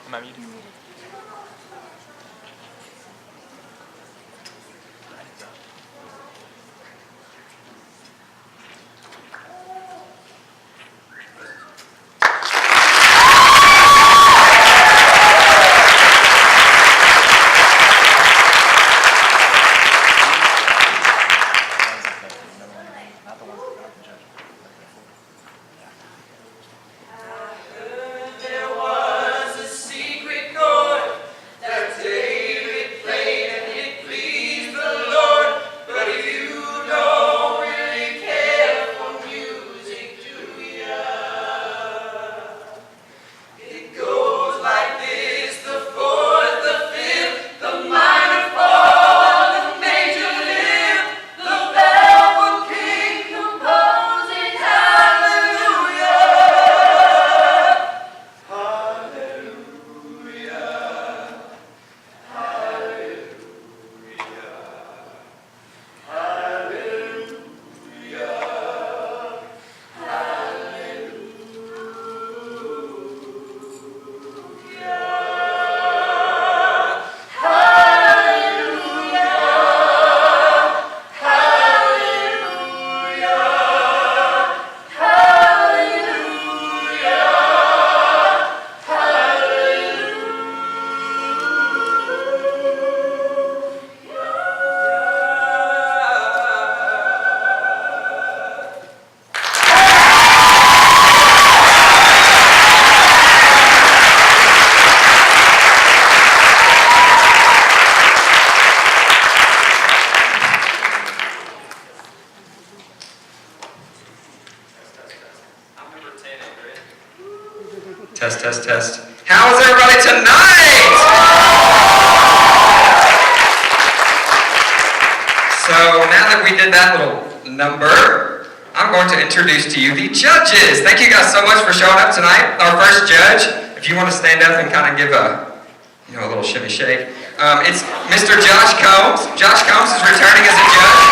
Am I muted? Test, test, test. How is everybody tonight? So now that we did that little number, I'm going to introduce to you the judges. Thank you guys so much for showing up tonight. Our first judge, if you want to stand up and kind of give a little shimmy shake, it's Mr. Josh Combs. Josh Combs is returning as a judge.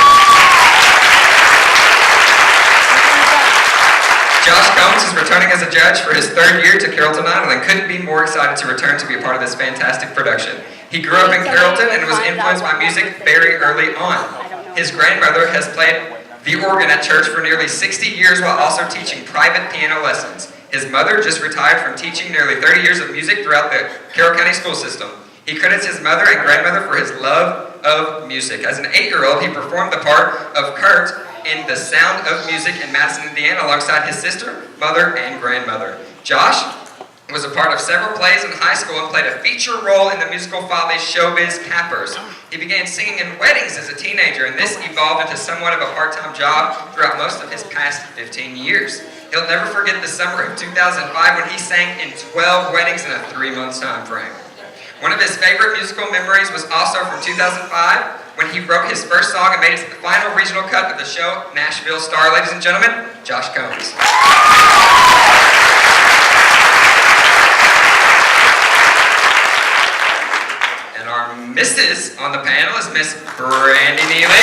Josh Combs is returning as a judge for his third year to Carrollton Idol and couldn't be more excited to return to be a part of this fantastic production. He grew up in Carrollton and was influenced by music very early on. His grandmother has played the organ at church for nearly 60 years while also teaching private piano lessons. His mother just retired from teaching nearly 30 years of music throughout the Carroll County school system. He credits his mother and grandmother for his love of music. As an 8-year-old, he performed the part of Kurt in The Sound of Music in Madison, Indiana, alongside his sister, mother, and grandmother. Josh was a part of several plays in high school and played a feature role in the musical Follies Showbiz Cappers. He began singing in weddings as a teenager, and this evolved into somewhat of a part-time job throughout most of his past 15 years. He'll never forget the summer of 2005 when he sang in 12 weddings in a 3-month time frame. One of his favorite musical memories was also from 2005 when he wrote his first song and made it to the final regional cut of the show Nashville Star. Ladies and gentlemen, Josh Combs. And our missus on the panel is Miss Brandy Neely.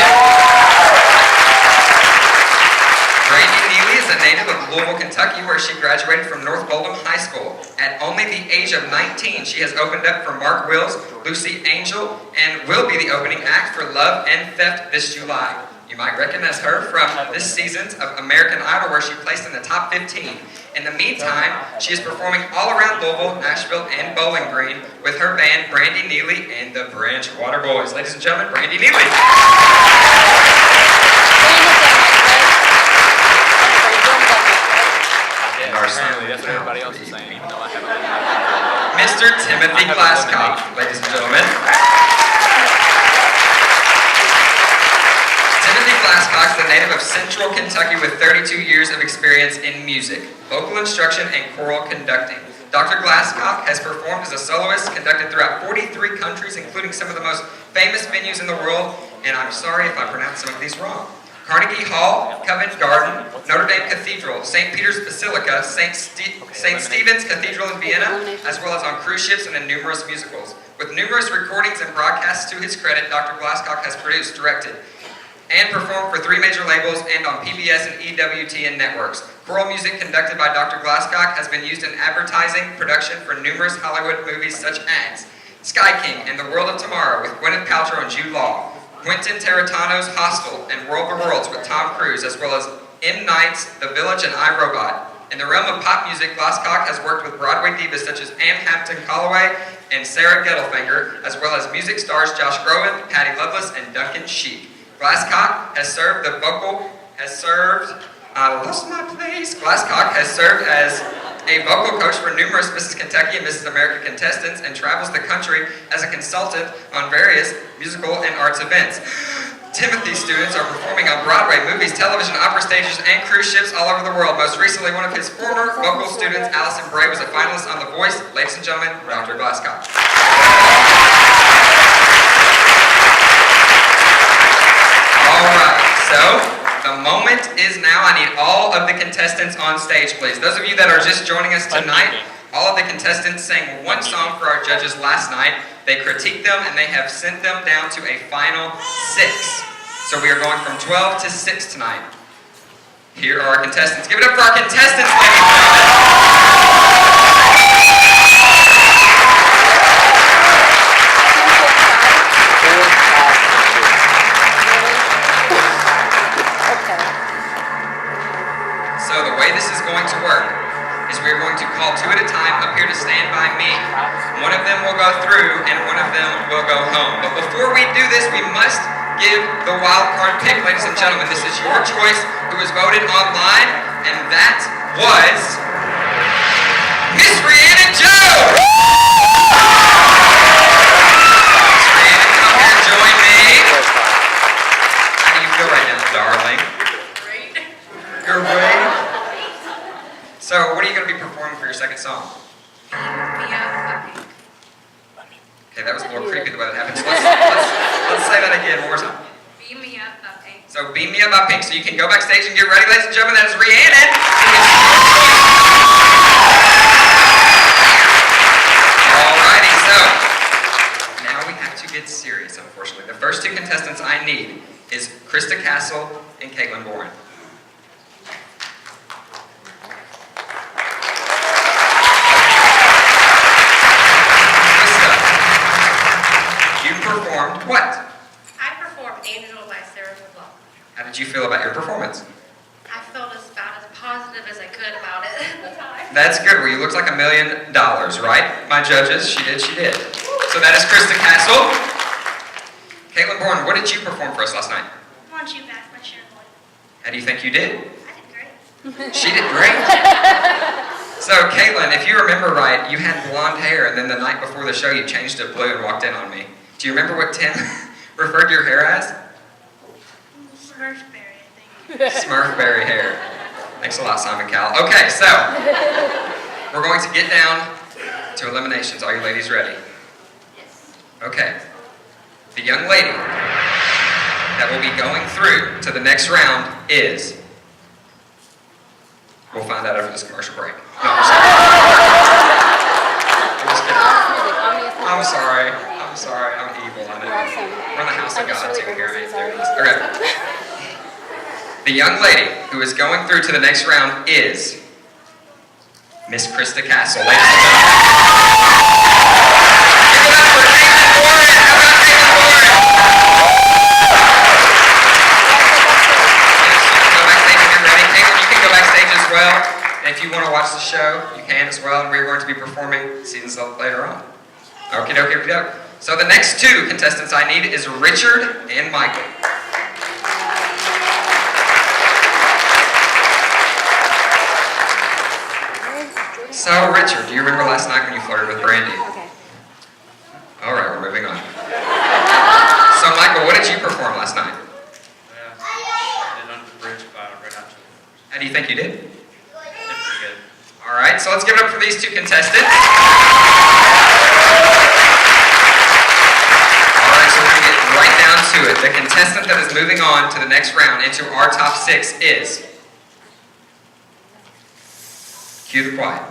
Brandy Neely is a native of Louisville, Kentucky, where she graduated from North Oldham High School. At only the age of 19, she has opened up for Mark Wills, Lucy Angel, and will be the opening act for Love and Theft this July. You might recognize her from this season's of American Idol, where she placed in the top 15. In the meantime, she is performing all around Louisville, Nashville, and Bowling Green with her band Brandy Neely and the Branch Water Boys. Ladies and gentlemen, Brandy Neely. Apparently, that's what everybody else is saying, even though I haven't. Mr. Timothy Glasscock, ladies and gentlemen. Timothy Glasscock is a native of Central Kentucky with 32 years of experience in music, vocal instruction, and choral conducting. Dr. Glasscock has performed as a soloist, conducted throughout 43 countries, including some of the most famous venues in the world, and I'm sorry if I pronounce some of these wrong. Carnegie Hall, Covent Garden, Notre Dame Cathedral, St. Peter's Basilica, St. Stephen's Cathedral in Vienna, as well as on cruise ships and in numerous musicals. With numerous recordings and broadcasts to his credit, Dr. Glasscock has produced, directed, and performed for 3 major labels and on PBS and EWTN networks. Choral music conducted by Dr. Glasscock has been used in advertising production for numerous Hollywood movies such as Sky King and The World of Tomorrow with Gwyneth Paltrow and Jude Law, Quentin Tarantino's Hostel and World of Worlds with Tom Cruise, as well as M. Night's The Village and I, Robot. In the realm of pop music, Glasscock has worked with Broadway divas such as Anne Hampton-Callaway and Sarah Gettelfinger, as well as music stars Josh Groban, Patti Loveless, and Duncan Sheik. Glasscock has served Glasscock has served as a vocal coach for numerous Mrs. Kentucky and Mrs. America contestants and travels the country as a consultant on various musical and arts events. Timothy students are performing on Broadway, movies, television, opera stages, and cruise ships all over the world. Most recently, one of his former vocal students, Allison Bray, was a finalist on The Voice. Ladies and gentlemen, Dr. Glasscock. All right, so the moment is now. I need all of the contestants on stage, please. Those of you that are just joining us tonight, all of the contestants sang one song for our judges last night. They critiqued them and they have sent them down to a final 6. So we are going from 12 to 6 tonight. Here are our contestants. Give it up for our contestants, ladies and So the way this is going to work is we're going to call 2 at a time up here to stand by me. One of them will go through and one of them will go home. But before we do this, we must give the wild card pick, ladies and gentlemen. This is your choice who was voted online, and that was Miss Rhiannon Joe! Miss Rhiannon, come here and join me. How do you feel right now, darling? Great. You're great. So, what are you going to be performing for your second song? Okay, that was a little creepy the way that happened. So let's say that again one more time. Beam Me Up by Pink. So, Beam Me Up by Pink. So you can go backstage and get ready, ladies and gentlemen. That is Rhiannon. Alrighty, so now we have to get serious, unfortunately. The first 2 contestants I need is Krista Castle and Caitlin Boren. Performed what? I performed Angel by Sarah McLachlan. How did you feel about your performance? I felt about as positive as I could about it at the time. That's good. Well, you looked like $1 million, right? My judges, she did. So that is Krista Castle. Caitlin Bourne, what did you perform for us last night? Want You Back by Sharon Boyd. How do you think you did? I did great. She did great. So, Caitlin, if you remember right, you had blonde hair, and then the night before the show, you changed it blue and walked in on me. Do you remember what Tim referred to your hair as? Smurfberry, I think. Smurfberry hair. Thanks a lot, Simon Cowell. Okay, so we're going to get down to eliminations. Are you ladies ready? Yes. Okay. The young lady that will be going through to the next round is... We'll find out after this commercial break. No, I'm just kidding. I'm sorry. I'm evil. I know. We're in the house of God too here. Okay. The young lady who is going through to the next round is Miss Krista Castle. Ladies and gentlemen, if you want to watch the show, you can as well, and we're going to be performing scenes later on. Okie dokie, okie doke. So the next 2 contestants I need is Richard and Michael. So Richard, do you remember last night when you flirted with Brandy? Okay. All right, we're moving on. So Michael, what did you perform last night? I did Under the Bridge by Red Hot Chili Peppers. How do you think you did? Did pretty good. All right, so let's give it up for these 2 contestants. So we're going to get right down to it. The contestant that is moving on to the next round into our top 6 is... Cue the quiet.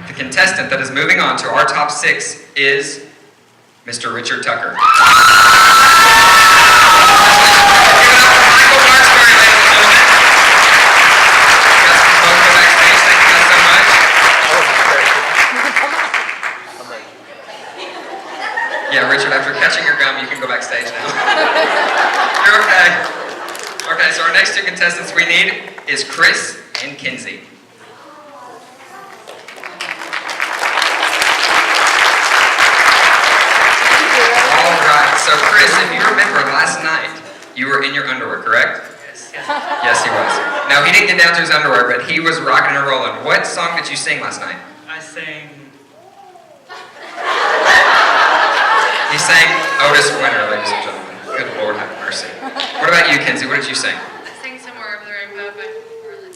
The contestant that is moving on to our top 6 is Mr. Richard Tucker. Give it up for Michael Marksberry, ladies and gentlemen. next two contestants we need is Chris and Kinsey. All right, so Chris, if you remember last night, you were in your underwear, correct? Yes. Yes, he was. Now, he didn't get down to his underwear, but he was rocking and rolling. What song did you sing last night? I sang. He sang Otis Winter, ladies and gentlemen. Good Lord, have mercy. What about you, Kinsey? What did you sing? I sang Somewhere Over the Rainbow, but really.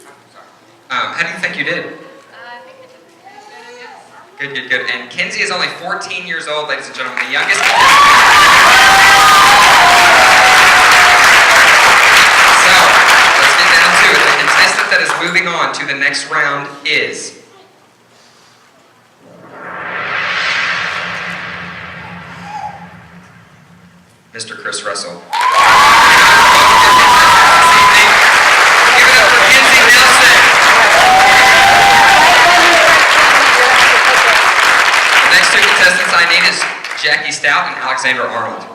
How do you think you did? I think I did pretty good, I guess. Good, good, good. And Kinsey is only 14 years old, ladies and gentlemen, the youngest. So, let's get down to it. The contestant that is moving on to the next round is Mr. Chris Russell. Give it up for Kinsey Nelson. The next two contestants I need is Jackie Stout and Alexander Arnold.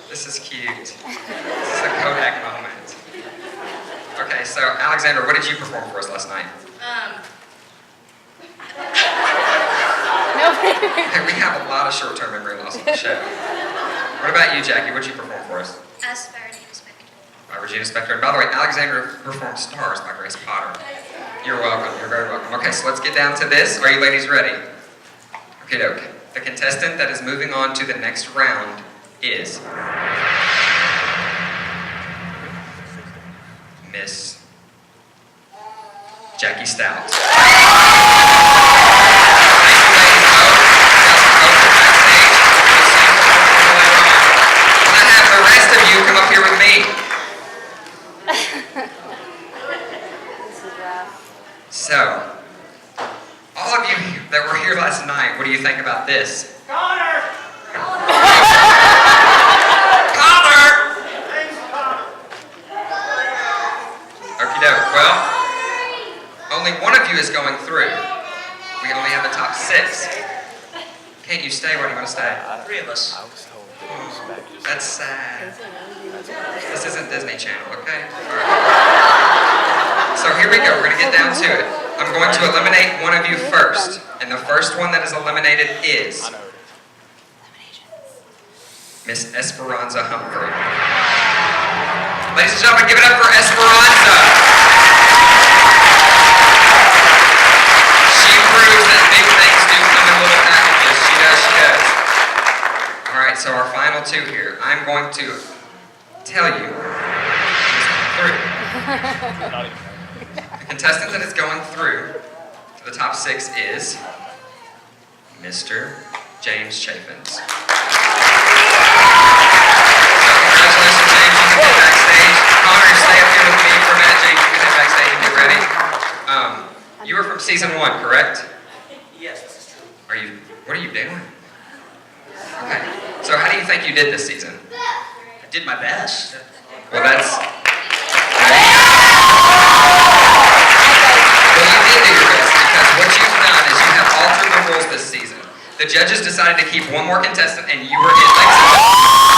This is cute. This is a Kodak moment. Okay, so Alexander, what did you perform for us last night? Hey, we have a lot of short-term memory loss on the show. What about you, Jackie? What did you perform for us? As by Regina Spektor. By Regina Spektor. And by the way, Alexander performed Stars by Grace Potter. You're welcome. You're very welcome. Okay, so let's get down to this. Are you ladies ready? Okay, doke. The contestant that is moving on to the next round is Miss Jackie Stout. Come up here with me. So, all of you that were here last night, what do you think about this? Connor! Connor! Okie doke. Well, only one of you is going through. We only have the top 6. Can't you stay? Where do you want to stay? 3 of us. That's sad. This isn't Disney Channel, okay? Alright. So here we go. We're going to get down to it. I'm going to eliminate one of you first. And the first one that is eliminated is Miss Esperanza Humphrey. Ladies and gentlemen, give it up for Esperanza. She proves that big things do come in little packages. She does, she does. Alright, so our final two here. I'm going to tell you who's going through. The contestant that is going through to the top 6 is Mr. James Chaffins. So congratulations, James. You can get backstage. Connor, stay up here with me for a minute. James, you can get backstage and get ready. You were from season 1, correct? Yes, this is true. What are you doing? Okay. So how do you think you did this season? I did my best. Well, that's... Well, you did do your best, because what you've done is you have altered the rules this season. The judges decided to keep one more contestant, and you were it.